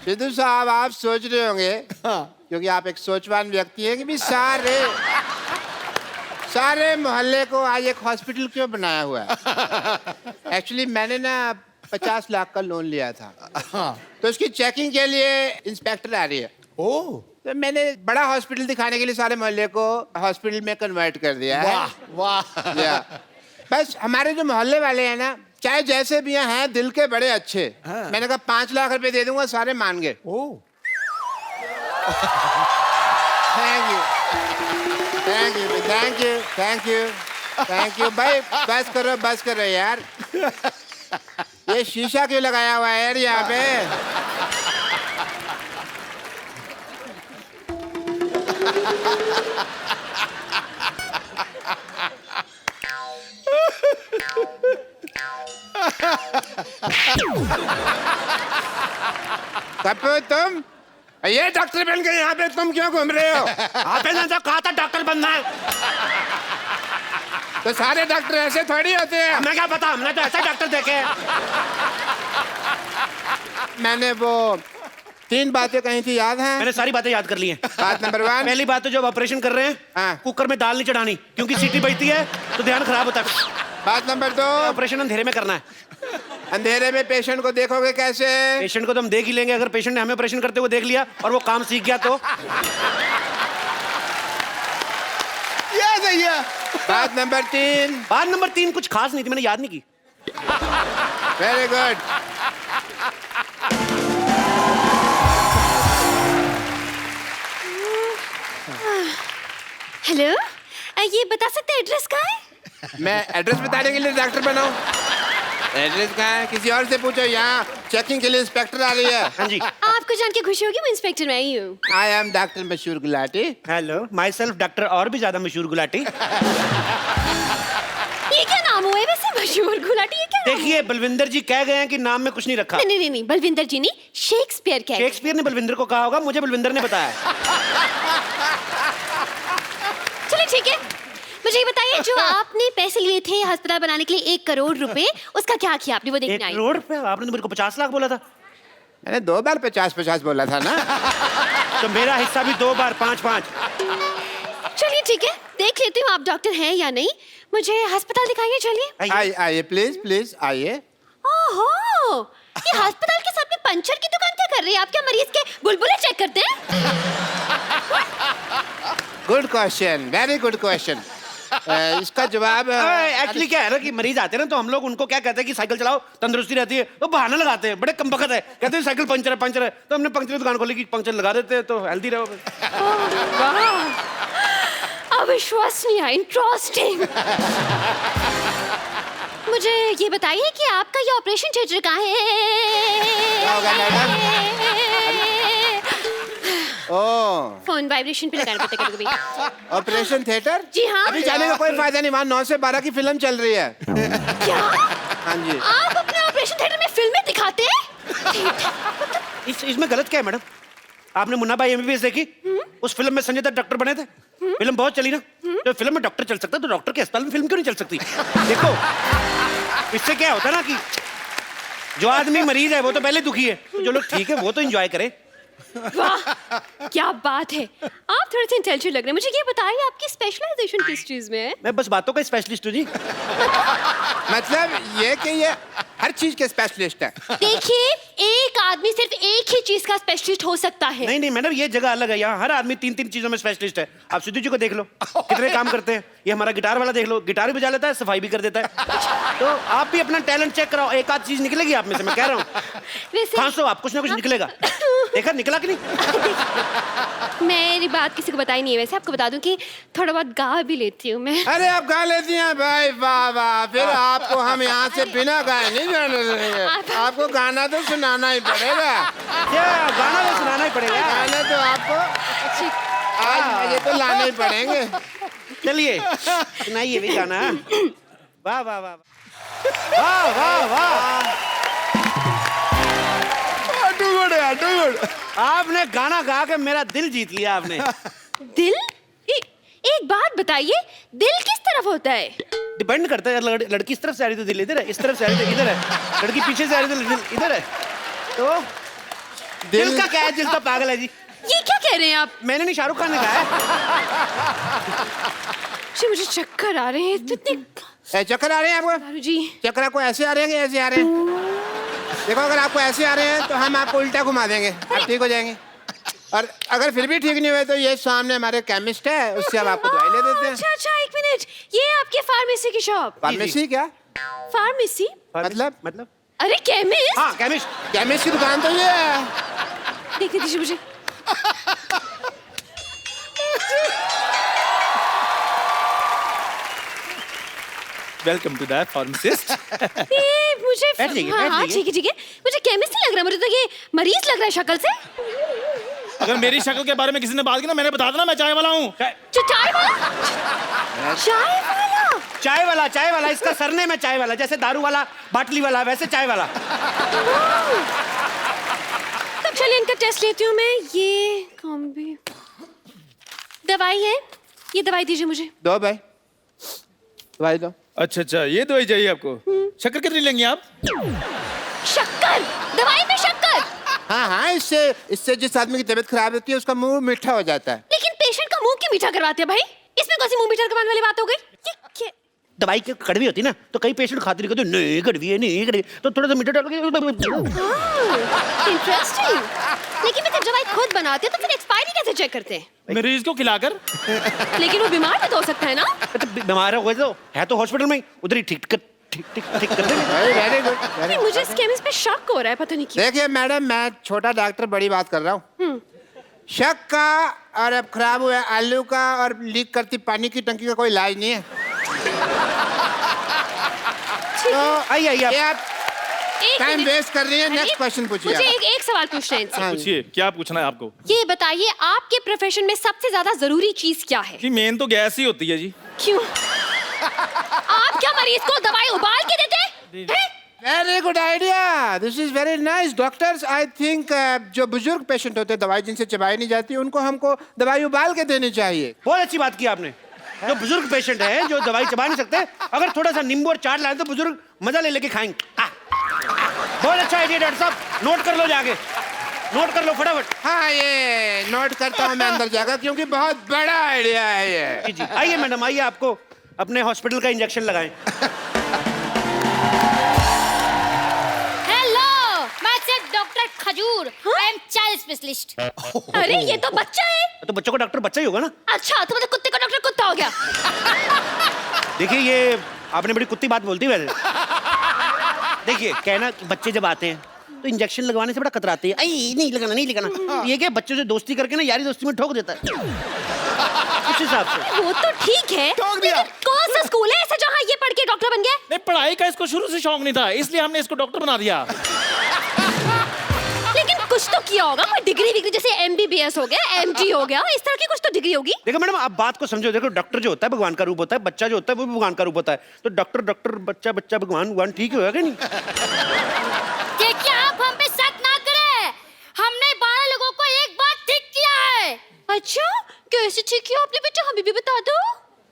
सिद्धू साहब आप सोच रहे होंगे क्योंकि आप एक सोचवान व्यक्ति हैं कि भी सारे मोहल्ले को आज एक हॉस्पिटल क्यों बनाया हुआ है। एक्चुअली मैंने ना 50 लाख का लोन लिया था तो उसकी चेकिंग के लिए इंस्पेक्टर आ रही है। ओह तो मैंने बड़ा हॉस्पिटल दिखाने के लिए सारे मोहल्ले को हॉस्पिटल में कन्वर्ट कर दिया है। वाह वाह। बस हमारे जो मोहल्ले वाले हैं ना चाहे जैसे भी हैं दिल के बड़े अच्छे। मैंने कहा 5 लाख रुपए दे दूंगा सारे मान गए। Oh thank you thank you thank you thank you thank you भाई बस करो यार। ये शीशा क्यों लगाया हुआ है यार यहाँ पे। कपूर तुम ये डॉक्टर बन के यहाँ पे तुम क्यों घूम रहे हो। आपने तो कहा था डॉक्टर बनना है। तो सारे डॉक्टर ऐसे थोड़ी होते हैं। हमें क्या पता, हमने तो ऐसे डॉक्टर देखे। मैंने वो 3 बातें कही थी याद हैं। मैंने सारी बातें याद कर ली हैं। बात नंबर 1 पहली बात तो जब ऑपरेशन कर रहे हैं हाँ। कुकर में दाल नहीं चढ़ानी क्योंकि सीटी बजती है तो ध्यान खराब होता है। बात नंबर 2 ऑपरेशन अंधेरे में करना है। अंधेरे में पेशेंट को देखोगे कैसे। पेशेंट को तो हम देख ही लेंगे। अगर पेशेंट ने हमें ऑपरेशन करते हुए देख लिया और वो काम सीख गया तो ये सही है। बात नंबर 3 बात नंबर 3 कुछ खास नहीं थी, मैंने याद नहीं की। Very good. हेलो, ये बता सकते हैं एड्रेस कहाँ है? मैं एड्रेस बताने के लिए डॉक्टर बनाऊं। एड्रेस कहाँ है किसी और से पूछो। यहाँ चेकिंग के लिए इंस्पेक्टर आ रही है। हाँ जी। आपको जान के खुशी होगी मैं इंस्पेक्टर में आई हूँ। आई एम डॉक्टर मशहूर Gulati. Hello my self doctor और भी ज्यादा मशहूर गुलाटी। ये क्या नाम हुआ है वैसे मशहूर गुलाटी ये क्या नाम देखिए बलविंदर जी कह गए हैं कि नाम में कुछ नहीं रखा। हुआ? नहीं बलविंदर जी नहीं शेक्सपियर कह गए। शेक्सपियर ने बलविंदर को कहा होगा, मुझे बलविंदर ने बताया। चलिए ठीक है, मुझे ये बताइए जो आपने पैसे लिए थे अस्पताल बनाने के लिए 1 करोड़ रुपए उसका क्या किया आपने वो 1 देखने आई। करोड़ रुपए? आपने तो मेरे को 50 लाख बोला था। मैंने 2 बार 50-50 बोला था ना। तो मेरा हिस्सा भी 2 बार 5-5। चलिए ठीक है, देख लेती हूँ आप डॉक्टर हैं या नहीं। मुझे अस्पताल दिखाइए चलिए। आइए प्लीज आइए। ओहो, ये अस्पताल के सामने पंचर की दुकान क्या कर रही है? आप क्या मरीज के बुलबुले चेक करते हैं? Good question, very good question. इसका जवाब एक्चुअली क्या है ना कि मरीज आते हैं ना तो हम लोग उनको क्या कहते हैं कि साइकिल चलाओ तंदुरुस्ती रहती है, वो बहाना लगाते हैं, बड़े कमबख्त है, कहते हैं साइकिल पंचर है तो हमने पंचर की दुकान खोली कि पंचर लगा देते हैं तो हेल्दी रहोगे। अविश्वसनीय, इंटरेस्टिंग। मुझे ये बताइए कि आपका ये ऑपरेशन थिएटर कहाँ है? फोन वाइब्रेशन पे लगाना पड़ता है कभी। Operation theatre? जी हाँ। अभी जाने का कोई फायदा नहीं, वहाँ 9 से 12 की फिल्म चल रही है। क्या? हाँ जी। आप अपने ऑपरेशन थिएटर में फिल्में दिखाते हैं? इसमें गलत क्या है मैडम? आपने मुन्ना भाई एमबीबीएस देखी? उस फिल्म में संजय दत्त डॉक्टर बने थे, फिल्म बहुत चली ना। तो फिल्म में डॉक्टर चल सकता है तो डॉक्टर के अस्पताल में फिल्म क्यों नहीं चल सकती? देखो इससे क्या होता है ना कि जो आदमी मरीज है वो तो पहले दुखी है, तो जो लोग ठीक है वो तो एंजॉय करें। वाह क्या बात है, आप थोड़े से इंटेलिजेंट लग रहे हैं। मुझे ये बताइए आपकी स्पेशलाइजेशन किस चीज में है? मैं बस बातों का स्पेशलिस्ट हूँ जी। मतलब ये कि ये हर चीज के स्पेशलिस्ट है। देखिए एक आदमी सिर्फ एक ही चीज का स्पेशलिस्ट हो सकता है। नहीं मैडम ये जगह अलग है, यहाँ हर आदमी 3-3 चीजों में स्पेशलिस्ट है। आप सिद्धू जी को देख लो कितने काम करते हैं। ये हमारा गिटार वाला देख लो, गिटार भी बजा लेता है, सफाई भी कर देता है। तो आप भी अपना टैलेंट चेक कराओ, एक आध चीज निकलेगी आप में से, मैं कह रहा हूँ। खांसो आप, कुछ ना कुछ निकलेगा। देखा निकला कि नहीं? मेरी बात किसी को बताई नहीं है। वैसे आपको बता दूं कि थोड़ा बहुत गा भी लेती हूँ मैं। अरे आप गा लेती हैं भाई, वाह वाह। फिर आपको हम यहाँ से बिना गाए नहीं जाने देंगे। आपको गाना तो सुनाना ही पड़ेगा। क्या गाना तो सुनाना ही पड़ेगा? गाना तो आपको आज मजे तो लाने ही पड़ेंगे। चलिए सुनाइए भी गाना। वाह वाह वाह वाह वाह वाह। आपने गाना गा के मेरा दिल जीत लिया आपने। दिल? एक बात बताइए, दिल किस तरफ होता है? डिपेंड करता है, लड़की इस तरफ से आ रही तो दिल इधर है, इस तरफ से आ रही तो इधर है, लड़की पीछे से आ रही तो दिल इधर है। तो दिल का क्या है, दिल तो पागल है जी। ये क्या कह रहे हैं आप? मैंने नहीं, शाहरुख खान ने कहा है। जी मुझे चक्कर आ रहे हैं इतने। चक्कर आ रहे हैं आपको? दारू जी चक्कर आपको ऐसे आ रहे हैं कि ऐसे आ रहे हैं? देखो, अगर आपको ऐसे आ रहे हैं तो हम आपको उल्टा घुमा देंगे, आप ठीक हो जाएंगे। और अगर फिर भी ठीक नहीं हुए तो ये सामने हमारे केमिस्ट है, उससे हम आपको दवाई ले देते हैं। अच्छा अच्छा, एक मिनट, ये आपके फार्मेसी की शॉप? फार्मेसी क्या? फार्मेसी मतलब अरे केमिस्ट। हाँ, केमिस्ट। केमिस्ट की दुकान तो ये है। देखने दीजिए मुझे। Welcome to the pharmacist. ये मुझे बैठ जाइए, हाँ बैठ हाँ जाइए। ठीक है, मुझे केमिस्ट नहीं लग रहा, मुझे तो ये मरीज लग रहा है शक्ल से। अगर मेरी शक्ल के बारे में किसी ने बात की ना, मैंने बता देना मैं चाय वाला हूँ। जो चाय वाला? चाय वाला इसका सरनेम है, चाय वाला। जैसे दारू वाला, बाटली वाला, वैसे चाय वाला। तब चलिए इनका टेस्ट लेती हूँ मैं। ये कॉम्बी दवाई है, ये दवाई दीजिए मुझे। दो भाई, दवाई दो। अच्छा अच्छा, ये दवाई चाहिए आपको। शक्कर कितनी लेंगे आप? शक्कर? दवाई में शक्कर? हाँ हाँ, इससे जिस आदमी की तबीयत खराब होती है उसका मुंह मीठा हो जाता है। लेकिन पेशेंट का मुंह क्यों मीठा करवाते हैं भाई? इसमें कौन सी मुंह मीठा करवाने वाली बात हो गई? ये क्या? दवाई की कड़वी होती है ना, तो कई पेशेंट खाते नहीं, कहते नहीं कड़वी है, नहीं कड़वी, तो थोड़ा सा मीठा डाल के। इंटरेस्टिंग। लेकिन मैं जब दवाई खुद बनाते हैं तो फिर एक्सपायरी कैसे चेक करते हैं? मरीज को खिलाकर। लेकिन वो बीमार भी तो हो सकता है ना? तो बीमार हो तो है तो हॉस्पिटल में, उधर ही ठीक कर देंगे। Very good. नहीं, मुझे इस केमिस्ट पे शक हो रहा है, पता नहीं क्यों। देखिए मैडम, मैं छोटा डॉक्टर बड़ी बात कर रहा हूँ। शक का और अब खराब हुआ आलू का और लीक करती पानी की टंकी का कोई इलाज नहीं है। तो आइए ये आप एक टाइम मिनट। वेस्ट कर रही हैं। अरे, नेक्स्ट क्वेश्चन पूछिए मुझे आप। एक सवाल पूछना है इनसे। हाँ। पूछिए, क्या पूछना है आपको? ये बताइए, आपके प्रोफेशन में सबसे ज्यादा जरूरी चीज क्या है? जी मेन तो गैस ही होती है जी। क्यों? आप क्या मरीज को दवाई उबाल के देते हैं? Very good idea, this is very nice. Doctors, I think जो बुजुर्ग पेशेंट होते हैं, दवाई जिनसे चबाई नहीं जाती, उनको हमको दवाई उबाल के देनी चाहिए। बहुत अच्छी बात की आपने। जो बुजुर्ग पेशेंट है, जो दवाई चबा नहीं सकते, अगर थोड़ा सा नींबू और चाट लाए तो बुजुर्ग मजा ले लेके खाएंगे। बहुत अच्छा आइडिया डॉक्टर साहब, नोट कर लो, जाके नोट कर लो फटाफट। हाँ, ये नोट करता हूँ मैं अंदर जाकर, क्योंकि बहुत बड़ा आइडिया है ये। जी आइए मैडम, आइए, आपको अपने हॉस्पिटल का इंजेक्शन लगाएं। हेलो, मैं सिर्फ डॉक्टर खजूर, आई एम चाइल्ड स्पेशलिस्ट। अरे ये तो बच्चा है। तो बच्चों का डॉक्टर बच्चा ही होगा ना। अच्छा, तो मतलब कुत्ते का डॉक्टर कुत्ता हो गया। देखिए, ये आपने बड़ी कुत्ती बात बोलती है वैसे। देखिए, कहना कि बच्चे जब आते हैं तो इंजेक्शन लगवाने से बड़ा कतराते हैं। आई नहीं लगाना, नहीं लगाना। ये क्या, बच्चों से दोस्ती करके ना यारी दोस्ती में ठोक देता है उस हिसाब से। वो तो ठीक है, ठोक दिया। लेकिन कौन सा स्कूल है ऐसा जहाँ ये पढ़ के डॉक्टर बन गया? नहीं, पढ़ाई का इसको शुरू से शौक नहीं था, इसलिए हमने इसको डॉक्टर बना दिया। लेकिन कुछ तो किया होगा, कोई डिग्री विग्री, जैसे MBBS हो गया, MD हो गया, इस तरह की कुछ तो डिग्री होगी। देखो मैडम, आप बात को समझो। देखो, डॉक्टर जो होता है भगवान का रूप होता है, बच्चा जो होता है वो भी भगवान का रूप होता है। तो डॉक्टर डॉक्टर, बच्चा बच्चा, भगवान ठीक ही होगा कि नहीं? देखिए, आप हम पे शक ना करें, हमने 12 लोगों को एक बार ठीक किया है। अच्छा, कैसे ठीक किया आपने बेटा, हमें भी बता दो।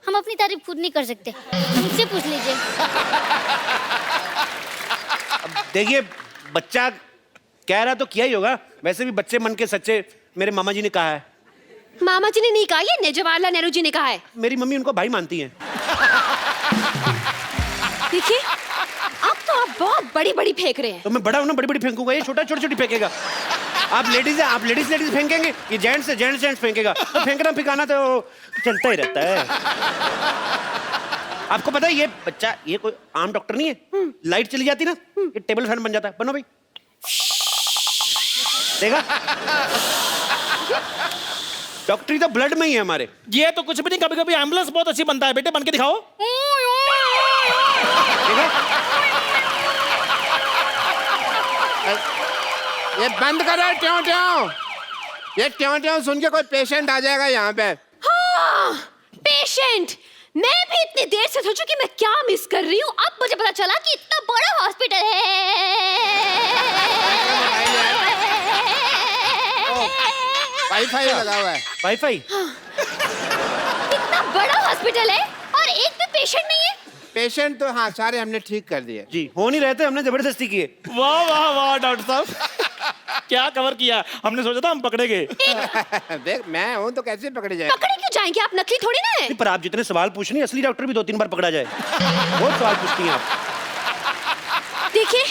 हम अपनी तारीफ खुद नहीं कर सकते, मुझसे पूछ लीजिए। देखिए, बच्चा कह रहा तो किया ही होगा। वैसे भी बच्चे मन के सच्चे, मेरे मामा जी ने कहा है। मामा जी ने नहीं कहा, ये जवाहरलाल नेहरू जी ने कहा है। मेरी मम्मी उनको भाई मानती हैं। देखिए, अब तो आप बहुत बड़ी बड़ी फेंक रहे हैं। तो मैं बड़ा हूं ना, बड़ी बड़ी फेंकूंगा, ये छोटा छोटी छोटी फेंकेगा। आप लेडीज हैं, आप लेडीज फेंकेंगे, ये जेंट्स है, जेंट्स फेंकेगा। तो फेंकना फिकाना तो चलता ही रहता है। आपको पता है, ये बच्चा, ये कोई आम डॉक्टर नहीं है। लाइट चली जाती ना, ये टेबल फैन बन जाता है। बनो भाई, देखा, डॉक्टरी तो ब्लड में ही है हमारे। ये तो कुछ भी नहीं, कभी कभी एम्बुलेंस बहुत अच्छी बनता है। बेटे बन के दिखाओ। देखा, ये बंद करो ट्यों ट्यों। ये ट्यों ट्यों सुन के कोई पेशेंट आ जाएगा यहाँ पे। हाँ, पेशेंट। मैं भी इतनी देर से सोचूं कि मैं क्या मिस कर रही हूँ। अब मुझे पता चला कि इतना बड़ा हॉस्पिटल है। वाईफाई लगा हुआ है। वाईफाई। इतना बड़ा हॉस्पिटल है और एक भी पेशेंट नहीं है। पेशेंट तो हाँ, सारे हमने ठीक कर दिए। जी, हो नहीं रहे थे, हमने जबरदस्ती किए। वाह वाह वाह डॉक्टर साहब। क्या कवर किया? हमने सोचा था हम पकड़े गए। देख मैं हूँ तो कैसे पकड़े जाए? पकड़े क्यों जाएंगे? आप नकली थोड़ी ना है। पर आप जितने सवाल पूछ रही हैं, असली डॉक्टर भी 2-3 बार पकड़ा जाए। बहुत सवाल पूछती हैं आप। देखिए,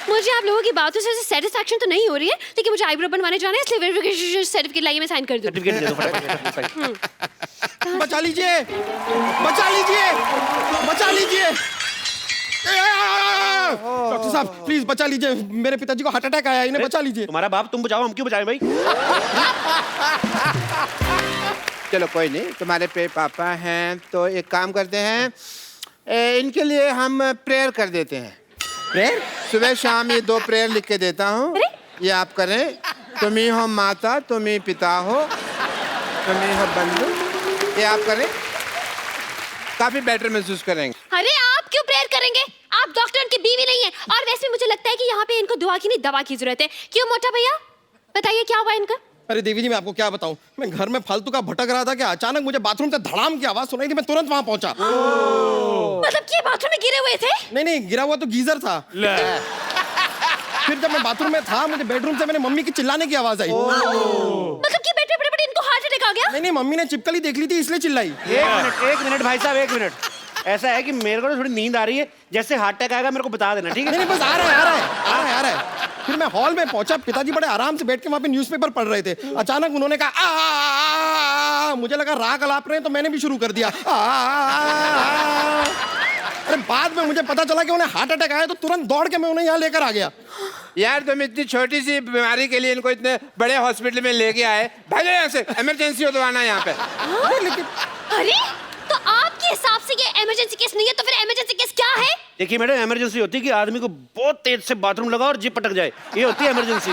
मुझे आप लोगों की बातों से सेटिस्फैक्शन तो नहीं हो रही है, लेकिन मुझे आईब्रो बनवाने जाना है, इसलिए वेरिफिकेशन सर्टिफिकेट लाइए, मैं साइन कर दूं। सर्टिफिकेट दे दो फटाफट। बचा लीजिए, बचा लीजिए, बचा लीजिए। डॉक्टर साहब प्लीज बचा लीजिए, मेरे पिताजी को हार्ट अटैक आया, इन्हें बचा लीजिए। तुम्हारा बाप, तुम बचाओ, हम क्यों बचाएं भाई? चलो कोई नहीं, तुम्हारे पे पापा हैं तो एक काम करते हैं, इनके लिए हम प्रेयर कर देते हैं। प्रेयर? सुबह शाम ये 2 प्रेयर लिख के देता हूँ, ये आप करें। तुम ही हो माता, तुम ही पिता हो, तुम ही हो बंधु, ये आप करें, काफी बेटर महसूस करेंगे। अरे आप क्यों प्रेयर करेंगे? आप डॉक्टर उनकी बीवी नहीं है, और वैसे भी मुझे लगता है कि यहाँ पे इनको दुआ की नहीं दवा की जरूरत है। क्यों मोटा भैया, बताइए क्या हुआ इनका? अरे देवी जी मैं आपको क्या बताऊं, मैं घर में फालतू का भटक रहा था कि अचानक मुझे बाथरूम से धड़ाम की आवाज सुनाई दी, मैं तुरंत वहां पहुंचा। मतलब कि ये बाथरूम में गिरे हुए थे? नहीं, गिरा हुआ तो गीजर था। फिर जब मैं बाथरूम में था, मुझे बेडरूम से मेरे मम्मी की चिल्लाने की आवाज आई। मतलब कि बैठे बड़े इनको हार्ट अटैक आ गया? नहीं, मम्मी ने चिपकली देख ली थी इसलिए चिल्लाई। एक मिनट भाई साहब, 1 मिनट। ऐसा है कि मेरे को ना थोड़ी नींद आ रही है, जैसे हार्ट अटैक आएगा मेरे को बता देना, ठीक है? नहीं बस आ रहा है। फिर मैं हॉल में पहुंचा, पिताजी बड़े आराम से बैठ के वहां पे न्यूज़पेपर पढ़ रहे थे। अचानक उन्होंने कहा आ, मुझे लगा राग अलाप रहे हैं, तो मैंने भी शुरू कर दिया। अरे बाद में मुझे पता चला कि उन्हें हार्ट अटैक आया, तो तुरंत दौड़ के मैं उन्हें यहाँ लेकर आ गया। यार तुम इतनी छोटी सी बीमारी के लिए इनको इतने बड़े हॉस्पिटल में लेके आए, भागो यहाँ से, इमरजेंसी हो तो आना यहाँ पे। लेकिन अरे तो आपके हिसाब से ये इमरजेंसी केस नहीं है, तो फिर इमरजेंसी केस क्या है? देखिए मैडम, इमरजेंसी होती है कि आदमी को बहुत तेज से बाथरूम लगा और जिप पटक जाए, ये होती है इमरजेंसी।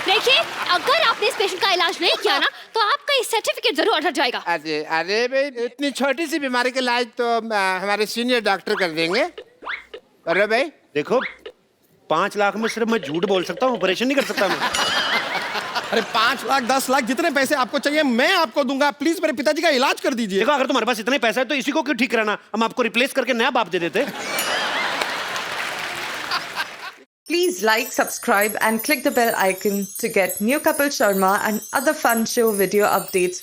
देखिए, अगर आपने इस पेशेंट का इलाज नहीं किया ना, तो आपका ये सर्टिफिकेट जरूर हट जाएगा। अरे भाई, इतनी छोटी सी बीमारी के इलाज तो हमारे सीनियर डॉक्टर कर देंगे। अरे भाई देखो, 5 लाख में सिर्फ मैं झूठ बोल सकता हूँ, ऑपरेशन नहीं कर सकता मैं। अरे 5 लाख 10 लाख जितने पैसे आपको चाहिए मैं आपको दूंगा, प्लीज मेरे पिताजी का इलाज कर दीजिए। देखो, अगर तुम्हारे पास इतने पैसा है तो इसी को क्यों ठीक कराना, हम आपको रिप्लेस करके नया बाप दे देते। Please like, subscribe and click the bell icon to get new Kapil Sharma and other fun show video updates